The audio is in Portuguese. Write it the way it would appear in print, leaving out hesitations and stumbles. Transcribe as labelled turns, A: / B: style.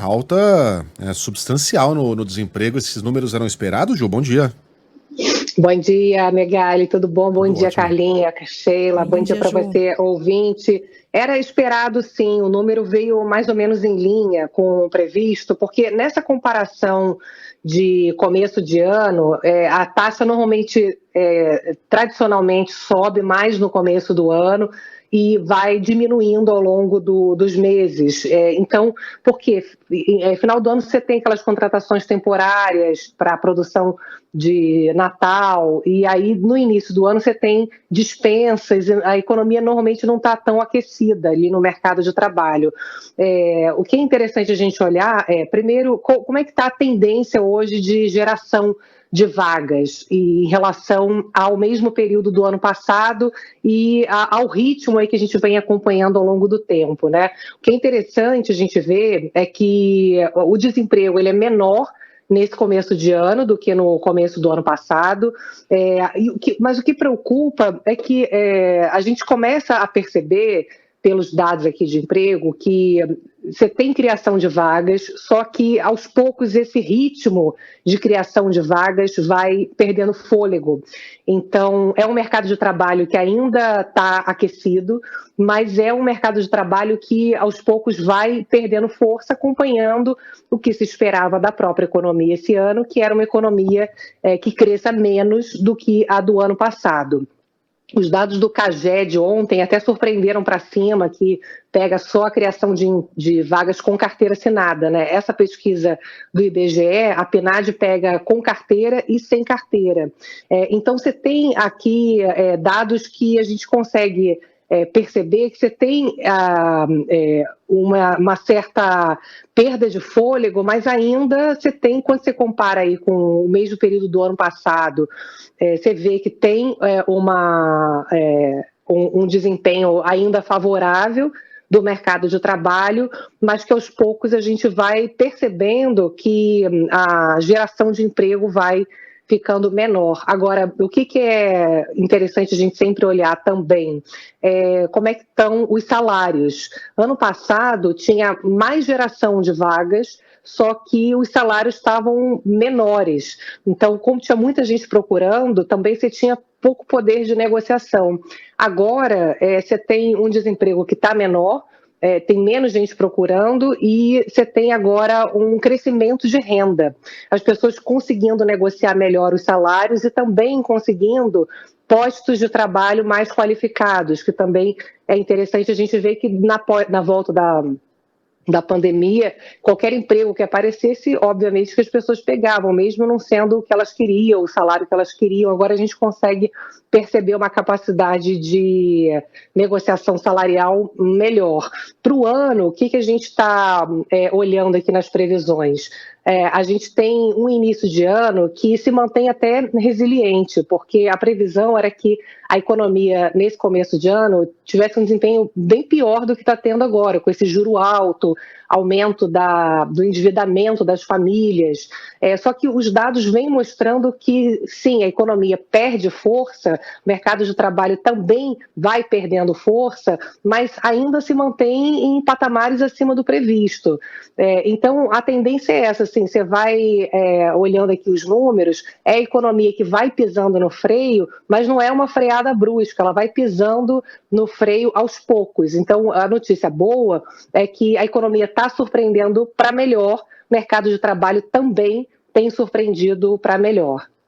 A: alta substancial no desemprego. Esses números eram esperados, Ju? Bom dia.
B: Bom dia, Megali, tudo bom? Bom
A: Tudo
B: dia,
A: ótimo.
B: Carlinha, Sheila, bom dia
C: dia,
B: para
C: Ju.
B: você, ouvinte. Era esperado, sim, o número veio mais ou menos em linha com o previsto, porque nessa comparação de começo de ano, a taxa normalmente, tradicionalmente, sobe mais no começo do ano e vai diminuindo ao longo dos meses. Então, por quê? Final do ano você tem aquelas contratações temporárias para a produção de Natal, e aí no início do ano você tem dispensas, a economia normalmente não está tão aquecida ali no mercado de trabalho. O que é interessante a gente olhar primeiro, como é que está a tendência hoje de geração de vagas em relação ao mesmo período do ano passado e ao ritmo aí que a gente vem acompanhando ao longo do tempo, né? O que é interessante a gente ver é que o desemprego ele é menor nesse começo de ano do que no começo do ano passado, mas o que preocupa é que a gente começa a perceber pelos dados aqui de emprego que você tem criação de vagas, só que aos poucos esse ritmo de criação de vagas vai perdendo fôlego. Então, é um mercado de trabalho que ainda está aquecido, mas é um mercado de trabalho que aos poucos vai perdendo força, acompanhando o que se esperava da própria economia esse ano, que era uma economia que cresça menos do que a do ano passado. Os dados do CAGED ontem até surpreenderam para cima, que pega só a criação de vagas com carteira assinada, né? Essa pesquisa do IBGE, a PNAD pega com carteira e sem carteira. Então, você tem aqui dados que a gente consegue perceber que você tem uma certa perda de fôlego, mas ainda você tem, quando você compara aí com o mesmo período do ano passado, você vê que tem um desempenho ainda favorável do mercado de trabalho, mas que aos poucos a gente vai percebendo que a geração de emprego vai ficando menor. Agora, o que é interessante a gente sempre olhar também como é que estão os salários. Ano passado tinha mais geração de vagas, só que os salários estavam menores. Então, como tinha muita gente procurando, também você tinha pouco poder de negociação. Agora, você tem um desemprego que está menor, tem menos gente procurando e você tem agora um crescimento de renda. As pessoas conseguindo negociar melhor os salários e também conseguindo postos de trabalho mais qualificados, que também é interessante a gente ver que na volta da pandemia, qualquer emprego que aparecesse, obviamente que as pessoas pegavam, mesmo não sendo o que elas queriam, o salário que elas queriam. Agora a gente consegue perceber uma capacidade de negociação salarial melhor. Para o ano, o que a gente está olhando aqui nas previsões? A gente tem um início de ano que se mantém até resiliente, porque a previsão era que a economia, nesse começo de ano, tivesse um desempenho bem pior do que está tendo agora, com esse juro alto, aumento do endividamento das famílias. Só que os dados vêm mostrando que, sim, a economia perde força, o mercado de trabalho também vai perdendo força, mas ainda se mantém em patamares acima do previsto. Então, a tendência é essa, assim, você vai olhando aqui os números, é a economia que vai pisando no freio, mas não é uma freada brusca, ela vai pisando no freio aos poucos. Então, a notícia boa é que a economia está surpreendendo para melhor, o mercado de trabalho também tem surpreendido para melhor.